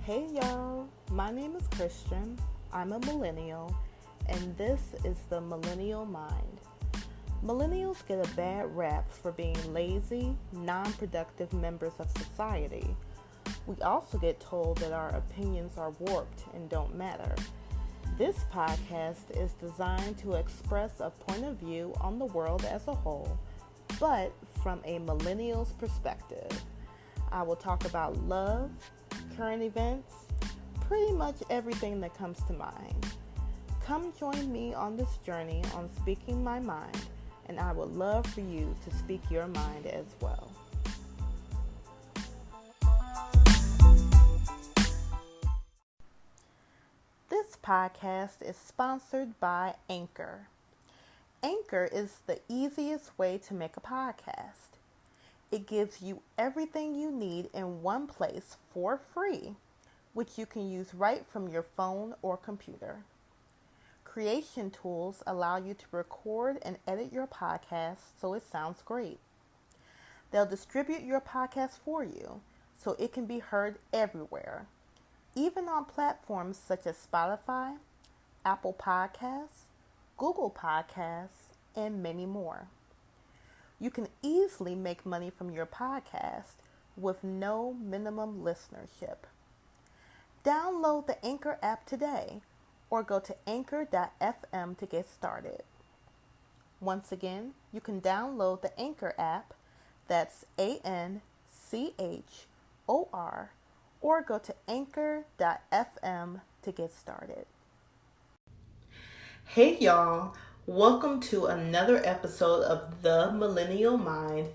Hey y'all, my name is Christian. I'm a millennial, and this is the Millennial Mind. Millennials get a bad rap for being lazy, non-productive members of society. We also get told that our opinions are warped and don't matter. This podcast is designed to express a point of view on the world as a whole, but from a millennial's perspective. I will talk about love, current events, pretty much everything that comes to mind. Come join me on this journey on speaking my mind, and I would love for you to speak your mind as well. This podcast is sponsored by Anchor. Anchor is the easiest way to make a podcast. It gives you everything you need in one place for free, which you can use right from your phone or computer. Creation tools allow you to record and edit your podcast so it sounds great. They'll distribute your podcast for you so it can be heard everywhere, even on platforms such as Spotify, Apple Podcasts, Google Podcasts, and many more. You can easily make money from your podcast with no minimum listenership. Download the Anchor app today or go to anchor.fm to get started. Once again, you can download the Anchor app, that's ANCHOR, or go to anchor.fm to get started. Hey y'all. Welcome to another episode of The Millennial Mind.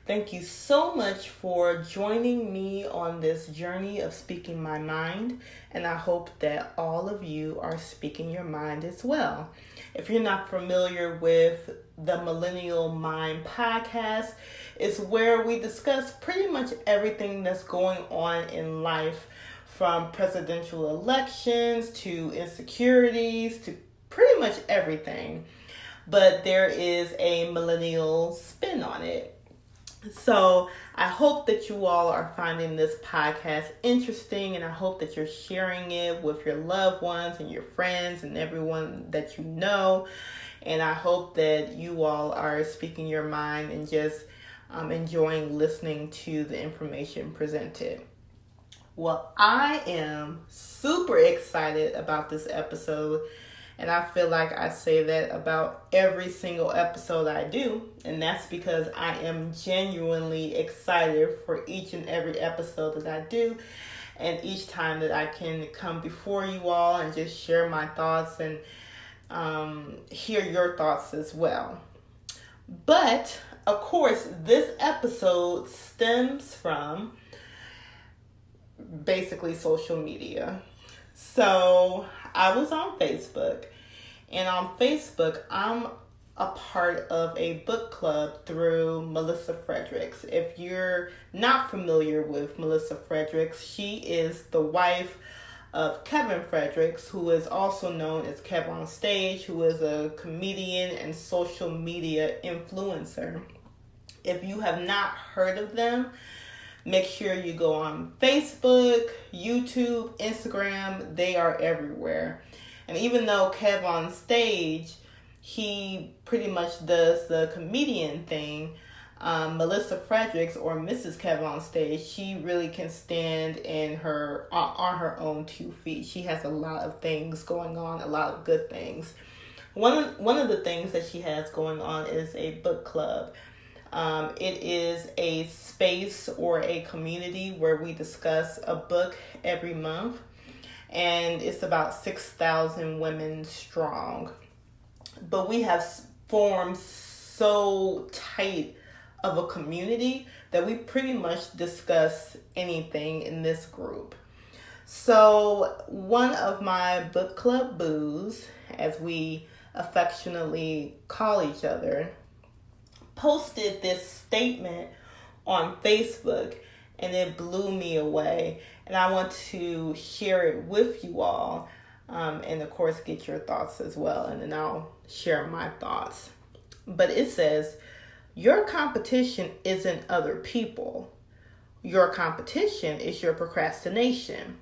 Thank you so much for joining me on this journey of speaking my mind, and I hope that all of you are speaking your mind as well. If you're not familiar with the Millennial Mind podcast, it's where we discuss pretty much everything that's going on in life, from presidential elections to insecurities to pretty much everything. But there is a millennial spin on it. So I hope that you all are finding this podcast interesting, and I hope that you're sharing it with your loved ones and your friends and everyone that you know. And I hope that you all are speaking your mind and just enjoying listening to the information presented. Well, I am super excited about this episode. And I feel like I say that about every single episode I do. And that's because I am genuinely excited for each and every episode that I do. And each time that I can come before you all and just share my thoughts and hear your thoughts as well. But, of course, this episode stems from basically social media. So I was on Facebook, and on Facebook, I'm a part of a book club through Melissa Fredericks. If you're not familiar with Melissa Fredericks, she is the wife of Kevin Fredericks, who is also known as Kev on Stage, who is a comedian and social media influencer. If you have not heard of them, make sure you go on Facebook, YouTube, Instagram. They are everywhere. And even though Kev on Stage, he pretty much does the comedian thing, Melissa Fredericks, or Mrs. Kev on Stage, she really can stand on her own 2 feet. She has a lot of things going on, a lot of good things. One of the things that she has going on is a book club. It is a space or a community where we discuss a book every month, and it's about 6,000 women strong. But we have formed so tight of a community that we pretty much discuss anything in this group. So one of my book club boos, as we affectionately call each other, posted this statement on Facebook, and it blew me away. And I want to share it with you all, and of course get your thoughts as well, and then I'll share my thoughts. But it says, your competition isn't other people. Your competition is your procrastination.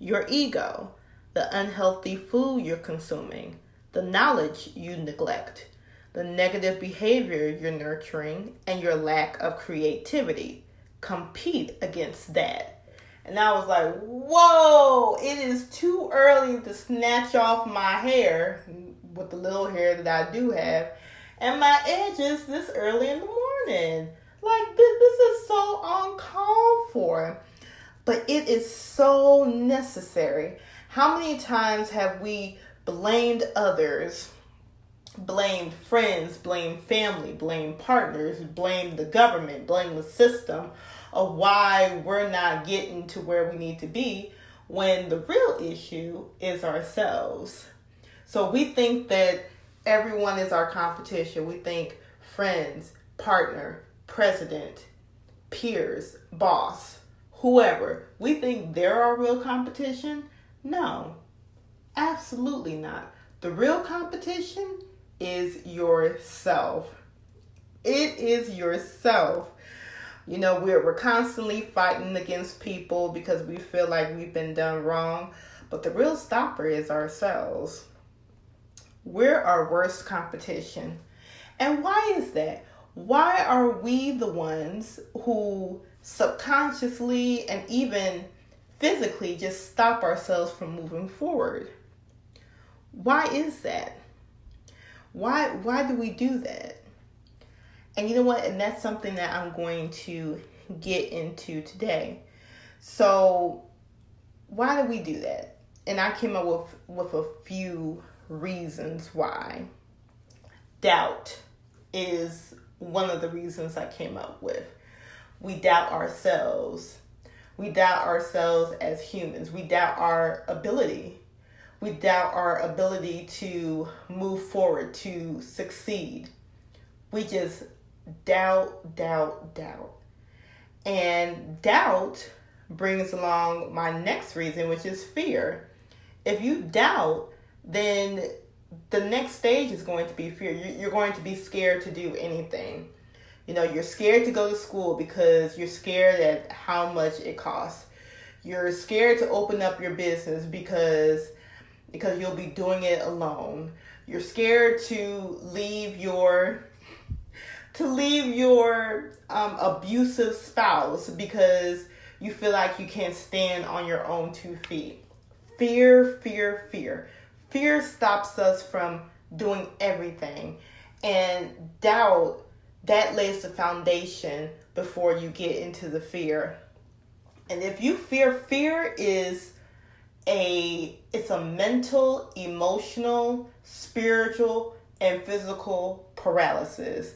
your ego, the unhealthy food you're consuming, the knowledge you neglect, the negative behavior you're nurturing, and your lack of creativity. Compete against that. And I was like, whoa, it is too early to snatch off my hair, with the little hair that I do have, and my edges this early in the morning. Like, this is so uncalled for. But it is so necessary. How many times have we blamed others, blamed friends, blamed family, blamed partners, blamed the government, blamed the system of why we're not getting to where we need to be, when the real issue is ourselves? So we think that everyone is our competition. We think friends, partner, president, peers, boss, whoever. We think they're our real competition. No, absolutely not. The real competition is yourself. It is yourself. You know, we're constantly fighting against people because we feel like we've been done wrong. But the real stopper is ourselves. We're our worst competition. And why is that? Why are we the ones who subconsciously and even physically just stop ourselves from moving forward? Why is that? Why do we do that? And you know what? And that's something that I'm going to get into today. So why do we do that? And I came up with a few reasons why. Doubt is one of the reasons I came up with. We doubt ourselves. We doubt ourselves as humans. We doubt our ability. We doubt our ability to move forward, to succeed. We just doubt. And doubt brings along my next reason, which is fear. If you doubt, then the next stage is going to be fear. You're going to be scared to do anything. You know, you're scared to go to school because you're scared at how much it costs. You're scared to open up your business because you'll be doing it alone. You're scared to leave your abusive spouse because you feel like you can't stand on your own 2 feet. Fear. Fear stops us from doing everything. And doubt, that lays the foundation before you get into the fear. And if you fear is it's a mental, emotional, spiritual, and physical paralysis.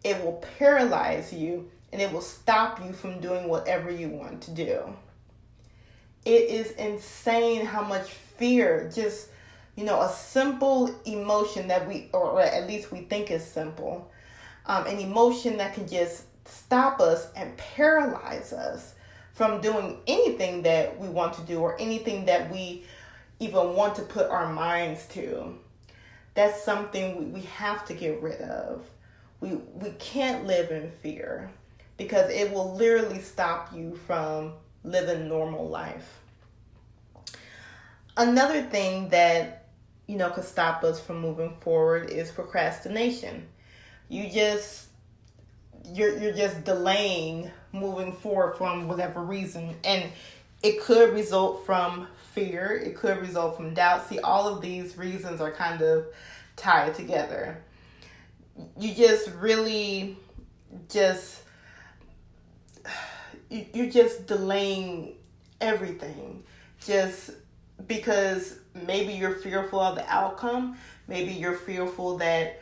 It will paralyze you and it will stop you from doing whatever you want to do. It is insane how much fear, just, a simple emotion that or at least we think is simple, an emotion that can just stop us and paralyze us from doing anything that we want to do or anything that we even want to put our minds to. That's something we have to get rid of. We can't live in fear because it will literally stop you from living normal life. Another thing that, could stop us from moving forward is procrastination. You're just delaying moving forward from whatever reason. And it could result from fear. It could result from doubt. See, all of these reasons are kind of tied together. You just really you're just delaying everything just because maybe you're fearful of the outcome. Maybe you're fearful that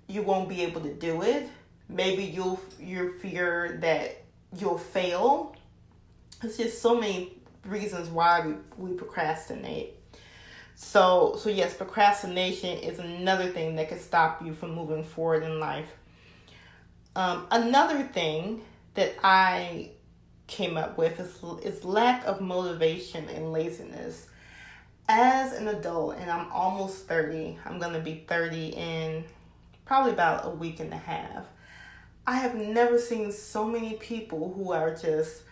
you won't be able to do it. Maybe you're fear that you'll fail. It's just so many reasons why we procrastinate. So yes, procrastination is another thing that can stop you from moving forward in life. Another thing that I came up with is lack of motivation and laziness. As an adult, and I'm almost 30, I'm going to be 30 in probably about a week and a half. I have never seen so many people who are just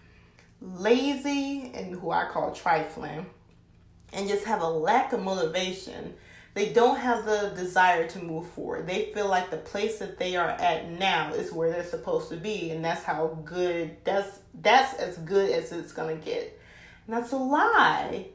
lazy and who I call trifling. and just have a lack of motivation. They don't have the desire to move forward. They feel like the place that they are at now is where they're supposed to be, and that's how good, that's as good as it's going to get. And that's a lie.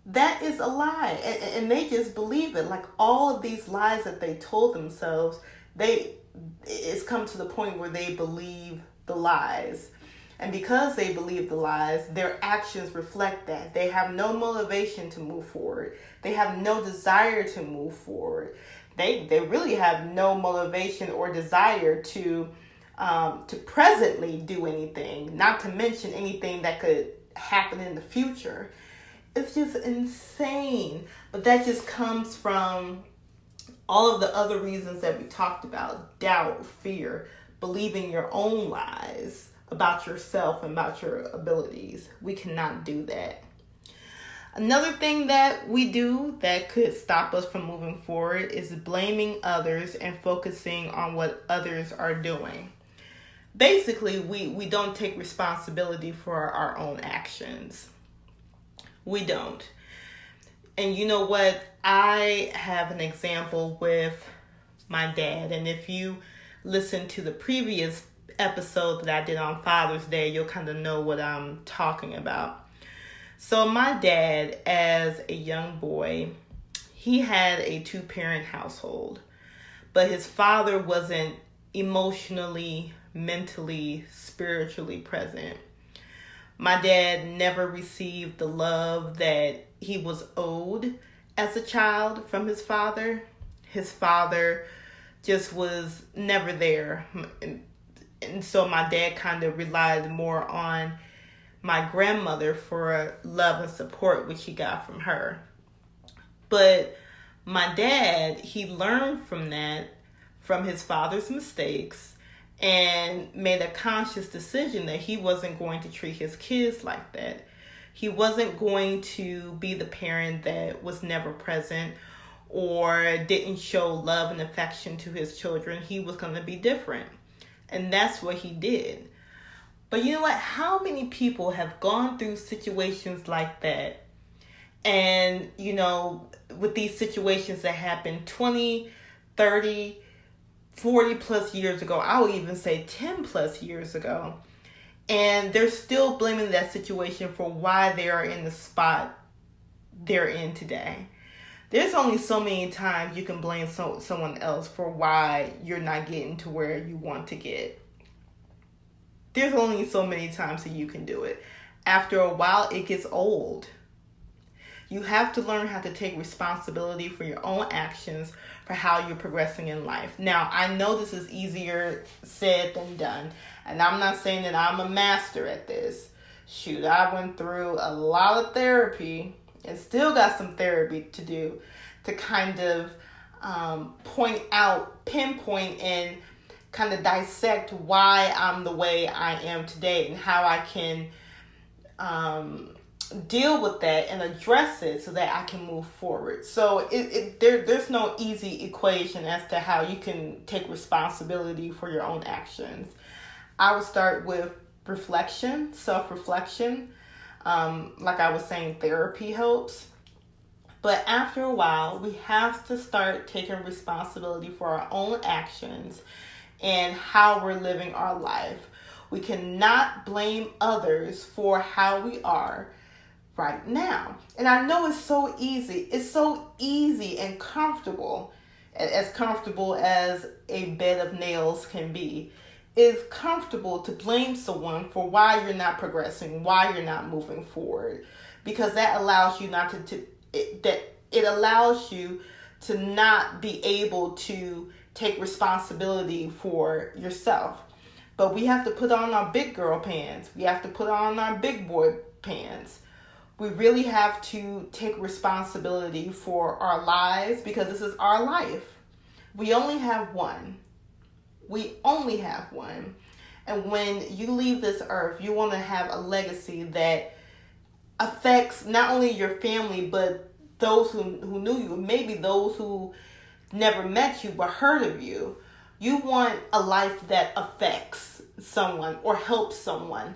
That is a lie. And they just believe it. Like all of these lies that they told themselves, it's come to the point where they believe the lies. And because they believe the lies, their actions reflect that. They have no motivation to move forward. They have no desire to move forward. They really have no motivation or desire to presently do anything, not to mention anything that could happen in the future. It's just insane. But that just comes from all of the other reasons that we talked about: doubt, fear, believing your own lies about yourself and about your abilities. We cannot do that. Another thing that we do that could stop us from moving forward is blaming others and focusing on what others are doing. Basically, we don't take responsibility for our own actions. We don't. And you know what? I have an example with my dad. And if you listen to the previous episode that I did on Father's Day, you'll kind of know what I'm talking about. So my dad, as a young boy, he had a 2-parent household, but his father wasn't emotionally, mentally, spiritually present. My dad never received the love that he was owed as a child from his father. His father just was never there. And so my dad kind of relied more on my grandmother for love and support, which he got from her. But my dad, he learned from that, from his father's mistakes, and made a conscious decision that he wasn't going to treat his kids like that. He wasn't going to be the parent that was never present or didn't show love and affection to his children. He was going to be different. And that's what he did. But you know what? How many people have gone through situations like that? And, you know, with these situations that happened 20, 30, 40 plus years ago, I would even say 10 plus years ago. And they're still blaming that situation for why they are in the spot they're in today. There's only so many times you can blame someone else for why you're not getting to where you want to get. There's only so many times that you can do it. After a while, it gets old. You have to learn how to take responsibility for your own actions, for how you're progressing in life. Now, I know this is easier said than done, and I'm not saying that I'm a master at this. Shoot, I went through a lot of therapy and still got some therapy to do to kind of pinpoint, and kind of dissect why I'm the way I am today and how I can deal with that and address it so that I can move forward. So there's no easy equation as to how you can take responsibility for your own actions. I would start with reflection, self-reflection. Like I was saying, therapy helps. But after a while, we have to start taking responsibility for our own actions and how we're living our life. We cannot blame others for how we are right now. And I know it's so easy. It's so easy and comfortable, as comfortable as a bed of nails can be. It's comfortable to blame someone for why you're not progressing, why you're not moving forward, because that allows you not it allows you to not be able to take responsibility for yourself. But we have to put on our big girl pants. We have to put on our big boy pants. We really have to take responsibility for our lives, because this is our life. We only have one. We only have one. And when you leave this earth, you want to have a legacy that affects not only your family, but those who knew you, maybe those who never met you but heard of you. You want a life that affects someone or helps someone.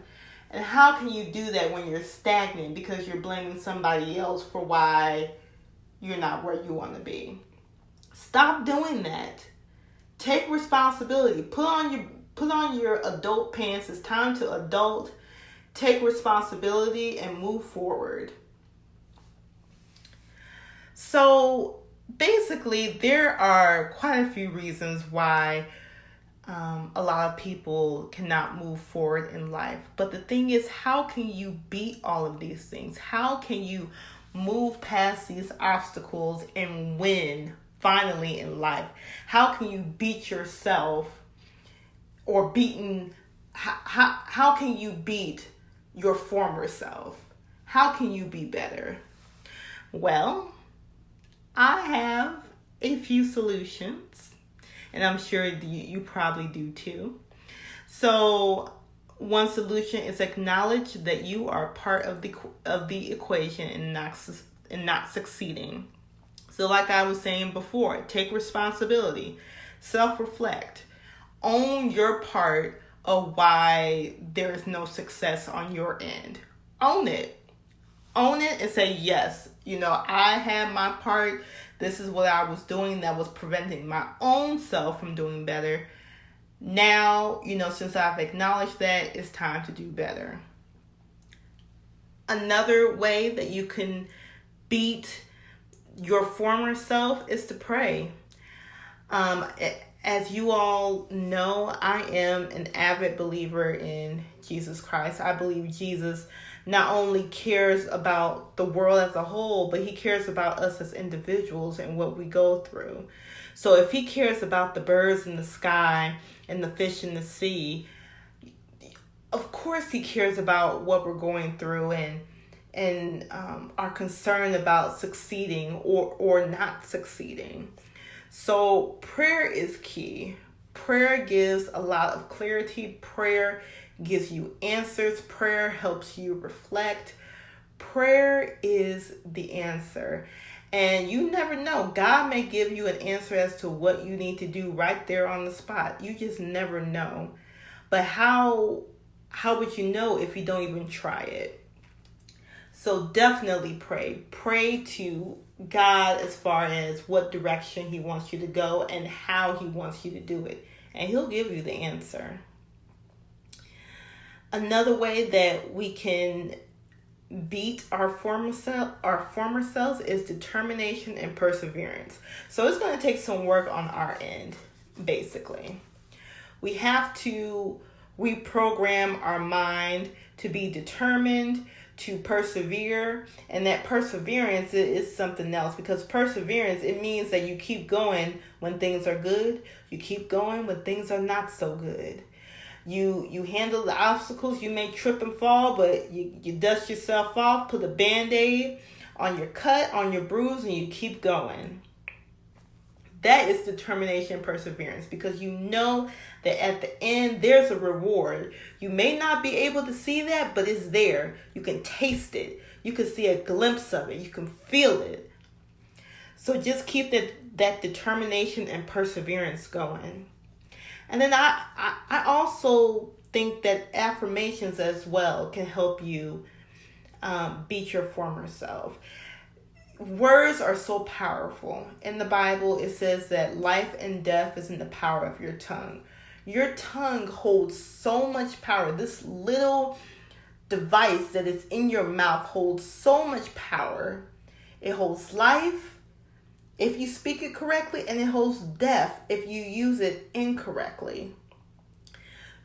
And how can you do that when you're stagnant because you're blaming somebody else for why you're not where you want to be? Stop doing that. Take responsibility. Put on your adult pants. It's time to adult. Take responsibility and move forward. So basically, there are quite a few reasons why a lot of people cannot move forward in life. But the thing is, how can you beat all of these things? How can you move past these obstacles and win finally in life? How can you beat yourself or how can you beat your former self? How can you be better? Well, I have a few solutions, and I'm sure you probably do too. So one solution is acknowledge that you are part of the equation and not succeeding. So like I was saying before, take responsibility, self-reflect, own your part of why there is no success on your end. Own it. Own it and say, yes, I had my part. This is what I was doing that was preventing my own self from doing better. Now, since I've acknowledged that, it's time to do better. Another way that you can beat your former self is to pray. As you all know, I am an avid believer in Jesus Christ. I believe Jesus not only cares about the world as a whole, but he cares about us as individuals and what we go through. So if he cares about the birds in the sky and the fish in the sea, of course he cares about what we're going through and are concerned about succeeding or not succeeding. So prayer is key. Prayer gives a lot of clarity. Prayer gives you answers. Prayer helps you reflect. Prayer is the answer. And you never know. God may give you an answer as to what you need to do right there on the spot. You just never know. But how would you know if you don't even try it? So definitely pray. Pray to God as far as what direction he wants you to go and how he wants you to do it. And he'll give you the answer. Another way that we can beat our former selves is determination and perseverance. So it's going to take some work on our end, basically. We have to reprogram our mind to be determined, to persevere, and that perseverance is something else, because perseverance, it means that you keep going when things are good, you keep going when things are not so good. You handle the obstacles. You may trip and fall, but you dust yourself off, put a Band-Aid on your cut, on your bruise, and you keep going. That is determination and perseverance, because you know that at the end there's a reward. You may not be able to see that, but it's there. You can taste it. You can see a glimpse of it. You can feel it. So just keep that determination and perseverance going. And then I also think that affirmations as well can help you beat your former self. Words are so powerful. In the Bible, it says that life and death is in the power of your tongue. Your tongue holds so much power. This little device that is in your mouth holds so much power. It holds life if you speak it correctly, and it holds death if you use it incorrectly.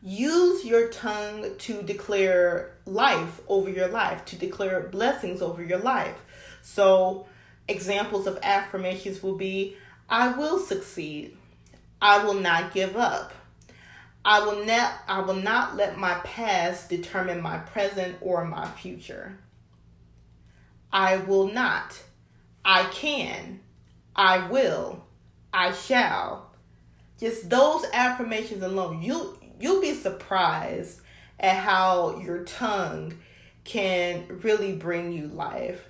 Use your tongue to declare life over your life, to declare blessings over your life. So examples of affirmations will be, I will succeed. I will not give up. I will not let my past determine my present or my future. I will not. I can. I will. I shall. Just those affirmations alone, you'll be surprised at how your tongue can really bring you life.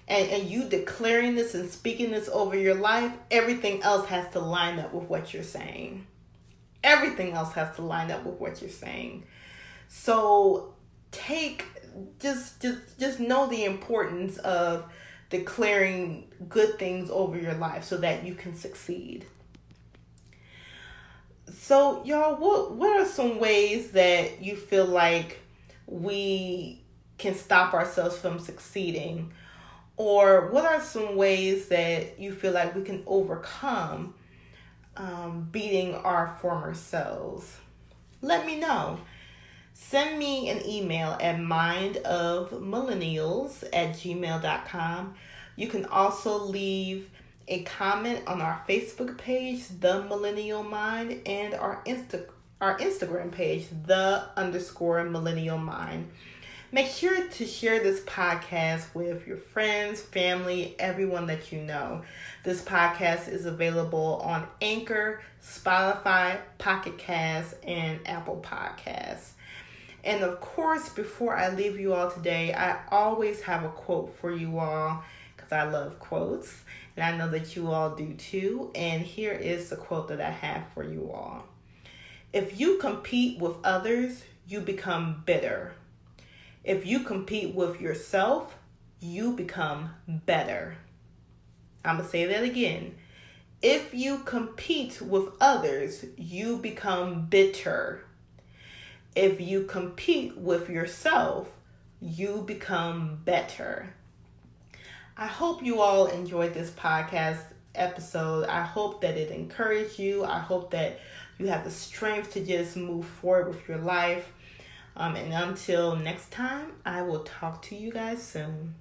And you declaring this and speaking this over your life, everything else has to line up with what you're saying. Everything else has to line up with what you're saying. So just know the importance of declaring good things over your life so that you can succeed. So, y'all, what are some ways that you feel like we can stop ourselves from succeeding? Or what are some ways that you feel like we can overcome beating our former selves? Let me know. Send me an email at mindofmillennials@gmail.com. You can also leave a comment on our Facebook page, The Millennial Mind, and our Instagram page, _Millennial Mind. Make sure to share this podcast with your friends, family, everyone that you know. This podcast is available on Anchor, Spotify, Pocket Casts, and Apple Podcasts. And of course, before I leave you all today, I always have a quote for you all because I love quotes. And I know that you all do too. And here is the quote that I have for you all. If you compete with others, you become bitter. If you compete with yourself, you become better. I'm going to say that again. If you compete with others, you become bitter. If you compete with yourself, you become better. I hope you all enjoyed this podcast episode. I hope that it encouraged you. I hope that you have the strength to just move forward with your life. And until next time, I will talk to you guys soon.